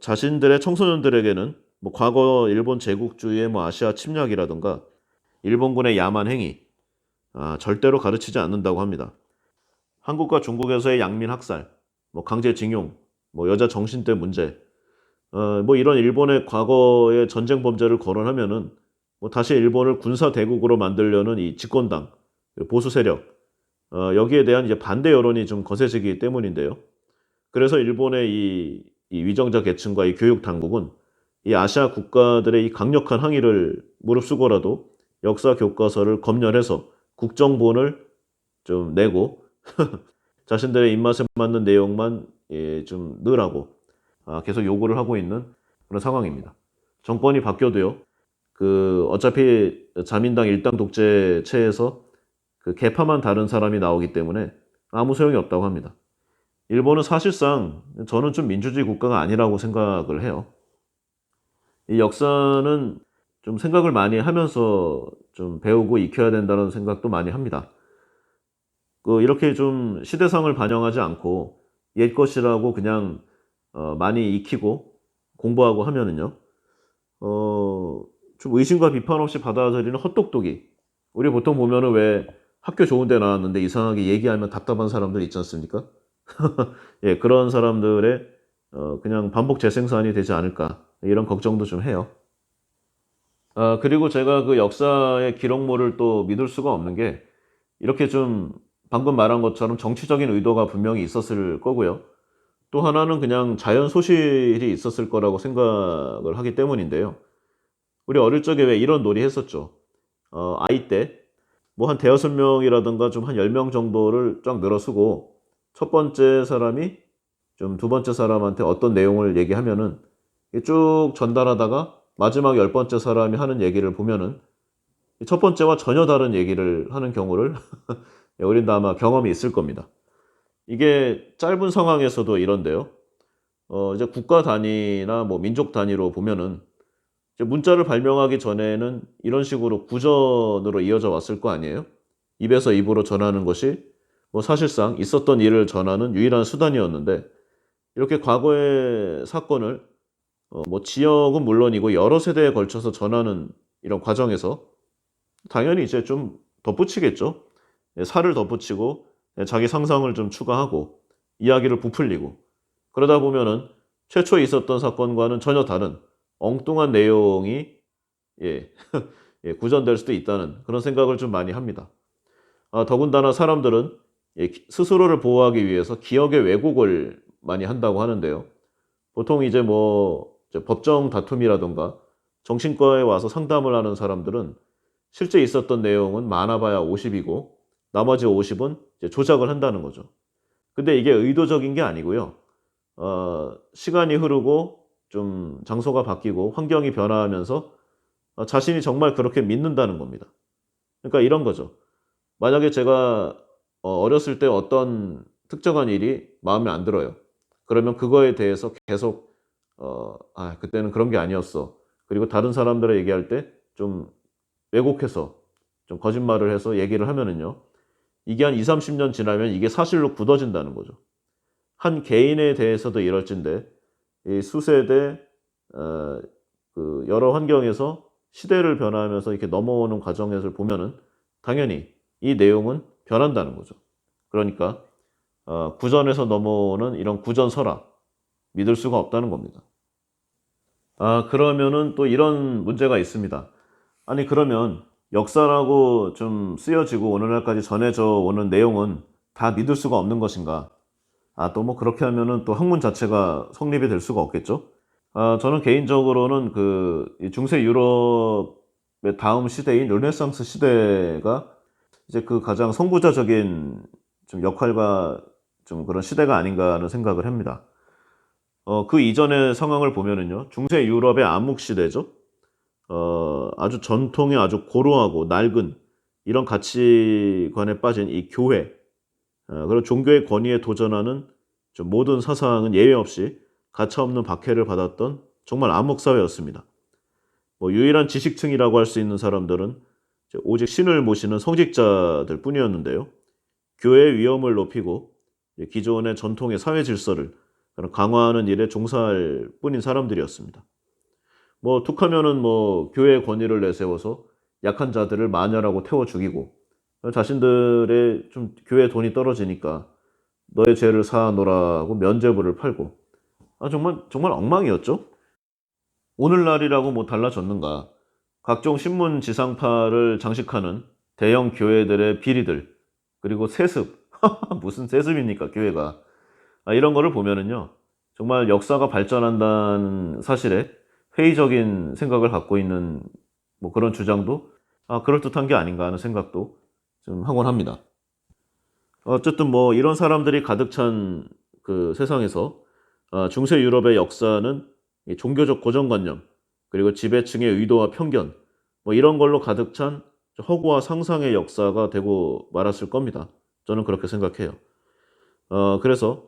자신들의 청소년들에게는 뭐 과거 일본 제국주의의 뭐 아시아 침략이라든가 일본군의 야만 행위 절대로 가르치지 않는다고 합니다. 한국과 중국에서의 양민 학살, 뭐 강제징용, 뭐 여자 정신대 문제, 뭐 이런 일본의 과거의 전쟁 범죄를 거론하면은 뭐 다시 일본을 군사 대국으로 만들려는 이 집권당, 보수 세력, 여기에 대한 이제 반대 여론이 좀 거세지기 때문인데요. 그래서 일본의 이 위정자 계층과 이 교육 당국은 이 아시아 국가들의 이 강력한 항의를 무릅쓰고라도 역사 교과서를 검열해서 국정본을 좀 내고 자신들의 입맛에 맞는 내용만 좀 넣으라고 계속 요구를 하고 있는 그런 상황입니다. 정권이 바뀌어도요. 그 어차피 자민당 일당 독재체에서 그 계파만 다른 사람이 나오기 때문에 아무 소용이 없다고 합니다. 일본은 사실상 저는 좀 민주주의 국가가 아니라고 생각을 해요. 이 역사는 좀 생각을 많이 하면서 좀 배우고 익혀야 된다는 생각도 많이 합니다. 이렇게 좀 시대상을 반영하지 않고 옛 것이라고 그냥 많이 익히고 공부하고 하면은요, 좀 의심과 비판 없이 받아들이는 헛똑똑이. 우리 보통 보면은 왜 학교 좋은 데 나왔는데 이상하게 얘기하면 답답한 사람들 있지 않습니까? 예, 그런 사람들의 그냥 반복 재생산이 되지 않을까 이런 걱정도 좀 해요. 그리고 제가 그 역사의 기록물을 또 믿을 수가 없는 게 이렇게 좀 방금 말한 것처럼 정치적인 의도가 분명히 있었을 거고요. 또 하나는 그냥 자연 소실이 있었을 거라고 생각을 하기 때문인데요. 우리 어릴 적에 왜 이런 놀이 했었죠. 아이 때 뭐 한 대여섯 명이라든가 좀 한 10명 정도를 쫙 늘어쓰고 첫 번째 사람이 좀 두 번째 사람한테 어떤 내용을 얘기하면은 쭉 전달하다가 마지막 10번째 사람이 하는 얘기를 보면은 첫 번째와 전혀 다른 얘기를 하는 경우를 우린 다 아마 경험이 있을 겁니다. 이게 짧은 상황에서도 이런데요. 이제 국가 단위나 뭐 민족 단위로 보면은 이제 문자를 발명하기 전에는 이런 식으로 구전으로 이어져 왔을 거 아니에요? 입에서 입으로 전하는 것이 뭐 사실상 있었던 일을 전하는 유일한 수단이었는데 이렇게 과거의 사건을 뭐 지역은 물론이고 여러 세대에 걸쳐서 전하는 이런 과정에서 당연히 이제 좀 덧붙이겠죠. 예, 살을 덧붙이고 예, 자기 상상을 좀 추가하고 이야기를 부풀리고 그러다 보면은 최초에 있었던 사건과는 전혀 다른 엉뚱한 내용이 예, 예, 구전될 수도 있다는 그런 생각을 좀 많이 합니다. 더군다나 사람들은 예, 스스로를 보호하기 위해서 기억의 왜곡을 많이 한다고 하는데요. 보통 이제 뭐 이제 법정 다툼이라든가 정신과에 와서 상담을 하는 사람들은 실제 있었던 내용은 많아봐야 50이고 나머지 50은 이제 조작을 한다는 거죠. 근데 이게 의도적인 게 아니고요. 시간이 흐르고 좀 장소가 바뀌고 환경이 변화하면서 자신이 정말 그렇게 믿는다는 겁니다. 그러니까 이런 거죠. 만약에 제가 어렸을 때 어떤 특정한 일이 마음에 안 들어요. 그러면 그거에 대해서 계속 그때는 그런 게 아니었어. 그리고 다른 사람들에 얘기할 때 좀 왜곡해서 좀 거짓말을 해서 얘기를 하면은요. 이게 한 20-30년 지나면 이게 사실로 굳어진다는 거죠. 한 개인에 대해서도 이럴진데 이 수세대 여러 환경에서 시대를 변화하면서 이렇게 넘어오는 과정에서 보면은 당연히 이 내용은 변한다는 거죠. 그러니까 구전에서 넘어오는 이런 구전설화 믿을 수가 없다는 겁니다. 그러면은 또 이런 문제가 있습니다. 아니 그러면 역사라고 좀 쓰여지고 오늘날까지 전해져 오는 내용은 다 믿을 수가 없는 것인가? 또 뭐 그렇게 하면은 또 학문 자체가 성립이 될 수가 없겠죠? 저는 개인적으로는 이 중세 유럽의 다음 시대인 르네상스 시대가 이제 그 가장 선구자적인 좀 역할과 좀 그런 시대가 아닌가 하는 생각을 합니다. 그 이전의 상황을 보면은요, 중세 유럽의 암묵 시대죠. 아주 전통이 아주 고루하고 낡은 이런 가치관에 빠진 이 교회, 그리고 종교의 권위에 도전하는 좀 모든 사상은 예외 없이 가차없는 박해를 받았던 정말 암묵 사회였습니다. 뭐 유일한 지식층이라고 할 수 있는 사람들은 이제 오직 신을 모시는 성직자들 뿐이었는데요. 교회의 위엄을 높이고 이제 기존의 전통의 사회 질서를 강화하는 일에 종사할 뿐인 사람들이었습니다. 뭐 툭하면은 뭐 교회의 권위를 내세워서 약한 자들을 마녀라고 태워 죽이고 자신들의 좀 교회 돈이 떨어지니까 너의 죄를 사하노라고 면죄부를 팔고 정말 정말 엉망이었죠. 오늘날이라고 뭐 달라졌는가. 각종 신문 지상파를 장식하는 대형 교회들의 비리들 그리고 세습 무슨 세습입니까 교회가. 이런 거를 보면은요 정말 역사가 발전한다는 사실에 회의적인 생각을 갖고 있는 뭐 그런 주장도 그럴듯한 게 아닌가 하는 생각도 좀 하곤 합니다. 어쨌든 뭐 이런 사람들이 가득 찬 그 세상에서 중세 유럽의 역사는 이 종교적 고정관념 그리고 지배층의 의도와 편견 뭐 이런 걸로 가득 찬 허구와 상상의 역사가 되고 말았을 겁니다. 저는 그렇게 생각해요. 그래서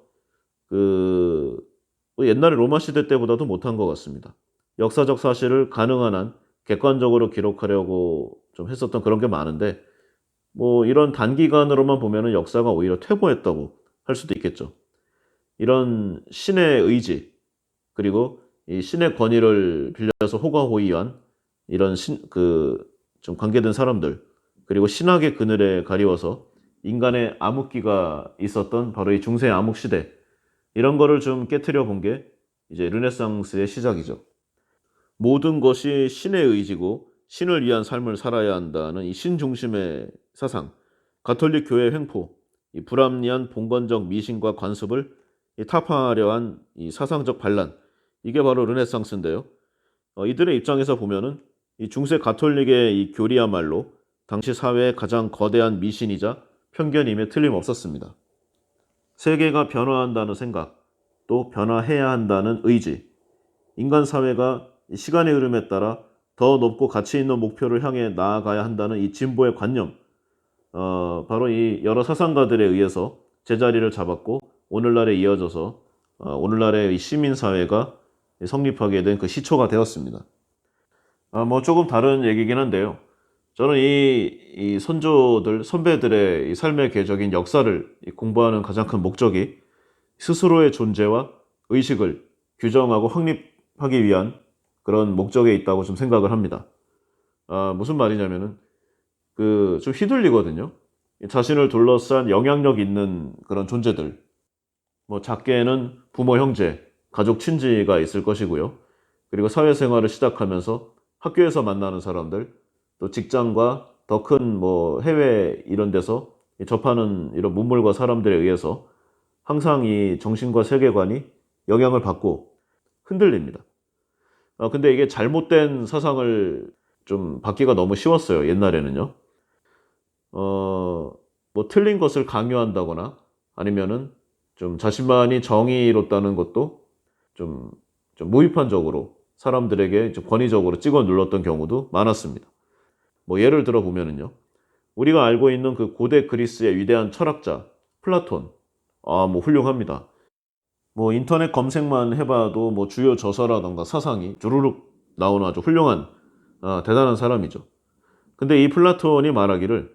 뭐 옛날에 로마 시대 때보다도 못한 것 같습니다. 역사적 사실을 가능한 한 객관적으로 기록하려고 좀 했었던 그런 게 많은데 뭐 이런 단기간으로만 보면은 역사가 오히려 퇴보했다고 할 수도 있겠죠. 이런 신의 의지 그리고 이 신의 권위를 빌려서 호가호위한 이런 좀 관계된 사람들 그리고 신학의 그늘에 가리워서 인간의 암흑기가 있었던 바로 이 중세 암흑 시대 이런 거를 좀 깨트려 본 게 이제 르네상스의 시작이죠. 모든 것이 신의 의지고 신을 위한 삶을 살아야 한다는 이 신중심의 사상, 가톨릭 교회 횡포, 이 불합리한 봉건적 미신과 관습을 타파하려 한 이 사상적 반란, 이게 바로 르네상스인데요. 이들의 입장에서 보면은 이 중세 가톨릭의 이 교리야말로 당시 사회의 가장 거대한 미신이자 편견임에 틀림없었습니다. 세계가 변화한다는 생각, 또 변화해야 한다는 의지, 인간 사회가 시간의 흐름에 따라 더 높고 가치 있는 목표를 향해 나아가야 한다는 이 진보의 관념, 바로 이 여러 사상가들에 의해서 제자리를 잡았고 오늘날에 이어져서 오늘날의 이 시민사회가 성립하게 된 그 시초가 되었습니다. 뭐 조금 다른 얘기긴 한데요. 저는 이 선조들, 선배들의 이 삶의 궤적인 역사를 공부하는 가장 큰 목적이 스스로의 존재와 의식을 규정하고 확립하기 위한 그런 목적에 있다고 좀 생각을 합니다. 무슨 말이냐면은 좀 휘둘리거든요. 자신을 둘러싼 영향력 있는 그런 존재들, 뭐 작게는 부모, 형제, 가족, 친지가 있을 것이고요. 그리고 사회생활을 시작하면서 학교에서 만나는 사람들, 또 직장과 더 큰 뭐 해외 이런 데서 접하는 이런 문물과 사람들에 의해서 항상 이 정신과 세계관이 영향을 받고 흔들립니다. 근데 이게 잘못된 사상을 좀 받기가 너무 쉬웠어요. 옛날에는요. 뭐 틀린 것을 강요한다거나 아니면은 좀 자신만이 정의롭다는 것도 좀 무비판적으로 사람들에게 좀 권위적으로 찍어 눌렀던 경우도 많았습니다. 뭐 예를 들어 보면은요. 우리가 알고 있는 그 고대 그리스의 위대한 철학자 플라톤. 뭐 훌륭합니다. 뭐 인터넷 검색만 해봐도 뭐 주요 저서라던가 사상이 주르륵 나오는 아주 훌륭한 대단한 사람이죠. 근데 이 플라톤이 말하기를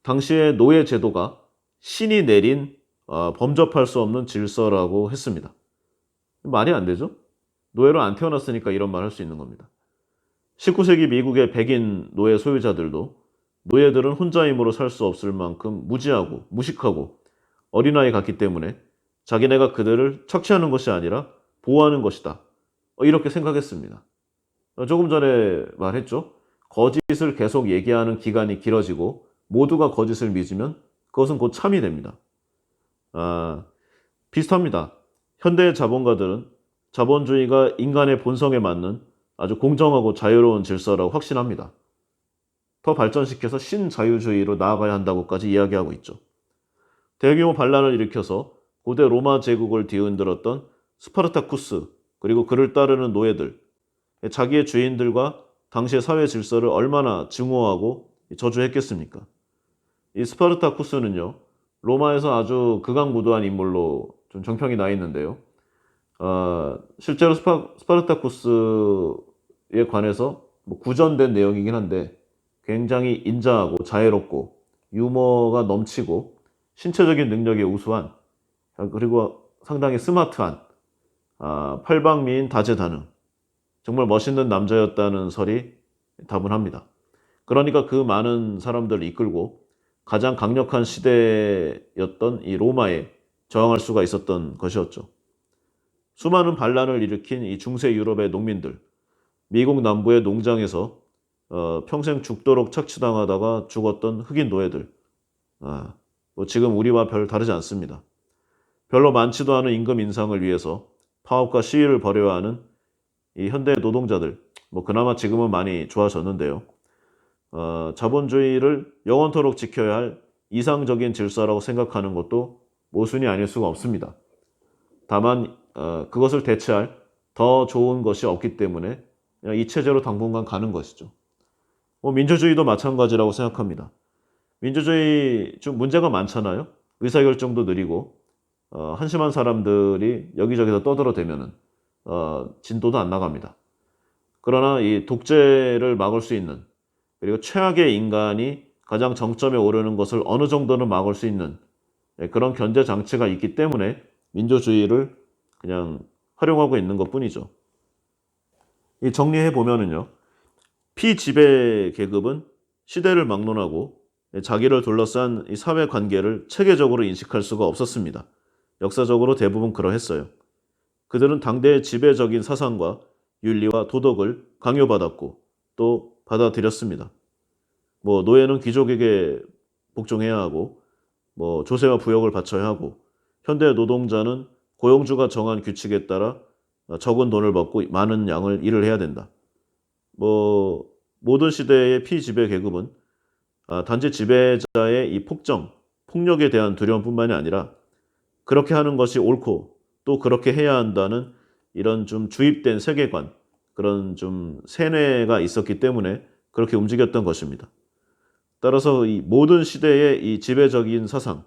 당시의 노예 제도가 신이 내린 범접할 수 없는 질서라고 했습니다. 말이 안 되죠? 노예로 안 태어났으니까 이런 말 할 수 있는 겁니다. 19세기 미국의 백인 노예 소유자들도 노예들은 혼자 힘으로 살 수 없을 만큼 무지하고 무식하고 어린아이 같기 때문에 자기네가 그들을 착취하는 것이 아니라 보호하는 것이다. 이렇게 생각했습니다. 조금 전에 말했죠. 거짓을 계속 얘기하는 기간이 길어지고 모두가 거짓을 믿으면 그것은 곧 참이 됩니다. 비슷합니다. 현대의 자본가들은 자본주의가 인간의 본성에 맞는 아주 공정하고 자유로운 질서라고 확신합니다. 더 발전시켜서 신자유주의로 나아가야 한다고까지 이야기하고 있죠. 대규모 반란을 일으켜서 고대 로마 제국을 뒤흔들었던 스파르타쿠스 그리고 그를 따르는 노예들, 자기의 주인들과 당시의 사회 질서를 얼마나 증오하고 저주했겠습니까? 이 스파르타쿠스는요, 로마에서 아주 극악무도한 인물로 좀 정평이 나 있는데요. 실제로 스파르타쿠스에 관해서 뭐 구전된 내용이긴 한데 굉장히 인자하고 자애롭고 유머가 넘치고 신체적인 능력이 우수한 그리고 상당히 스마트한 팔방미인 다재다능 정말 멋있는 남자였다는 설이 다분합니다. 그러니까 그 많은 사람들을 이끌고 가장 강력한 시대였던 이 로마에 저항할 수가 있었던 것이었죠. 수많은 반란을 일으킨 이 중세 유럽의 농민들, 미국 남부의 농장에서 평생 죽도록 착취당하다가 죽었던 흑인 노예들, 뭐 지금 우리와 별 다르지 않습니다. 별로 많지도 않은 임금 인상을 위해서 파업과 시위를 벌여야 하는 이 현대 노동자들, 뭐 그나마 지금은 많이 좋아졌는데요. 자본주의를 영원토록 지켜야 할 이상적인 질서라고 생각하는 것도 모순이 아닐 수가 없습니다. 다만 그것을 대체할 더 좋은 것이 없기 때문에 그냥 이 체제로 당분간 가는 것이죠. 민주주의도 마찬가지라고 생각합니다. 민주주의 좀 문제가 많잖아요. 의사결정도 느리고 한심한 사람들이 여기저기서 떠들어대면은 진도도 안 나갑니다. 그러나 이 독재를 막을 수 있는 그리고 최악의 인간이 가장 정점에 오르는 것을 어느 정도는 막을 수 있는 그런 견제 장치가 있기 때문에 민주주의를 그냥 활용하고 있는 것뿐이죠. 이 정리해 보면은요. 피지배 계급은 시대를 막론하고 자기를 둘러싼 이 사회 관계를 체계적으로 인식할 수가 없었습니다. 역사적으로 대부분 그러했어요. 그들은 당대의 지배적인 사상과 윤리와 도덕을 강요받았고 또 받아들였습니다. 뭐 노예는 귀족에게 복종해야 하고 뭐 조세와 부역을 바쳐야 하고 현대 노동자는 고용주가 정한 규칙에 따라 적은 돈을 받고 많은 양을 일을 해야 된다. 뭐 모든 시대의 피지배 계급은 단지 지배자의 이 폭력에 대한 두려움뿐만이 아니라 그렇게 하는 것이 옳고 또 그렇게 해야 한다는 이런 좀 주입된 세계관, 그런 좀 세뇌가 있었기 때문에 그렇게 움직였던 것입니다. 따라서 이 모든 시대의 이 지배적인 사상,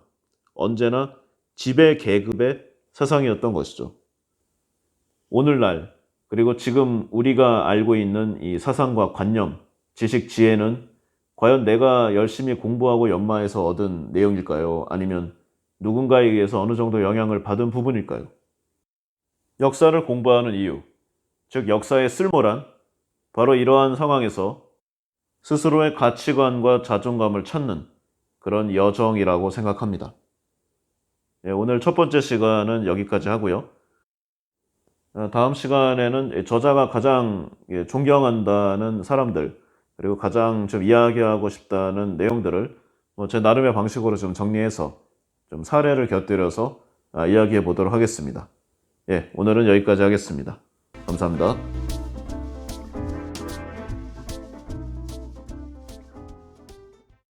언제나 지배 계급의 세상이었던 것이죠. 오늘날 그리고 지금 우리가 알고 있는 이 사상과 관념, 지식, 지혜는 과연 내가 열심히 공부하고 연마해서 얻은 내용일까요? 아니면 누군가에 의해서 어느 정도 영향을 받은 부분일까요? 역사를 공부하는 이유, 즉 역사의 쓸모란 바로 이러한 상황에서 스스로의 가치관과 자존감을 찾는 그런 여정이라고 생각합니다. 네, 오늘 첫 번째 시간은 여기까지 하고요. 다음 시간에는 저자가 가장 존경한다는 사람들, 그리고 가장 좀 이야기하고 싶다는 내용들을 제 나름의 방식으로 좀 정리해서 좀 사례를 곁들여서 이야기해 보도록 하겠습니다. 예, 오늘은 여기까지 하겠습니다. 감사합니다.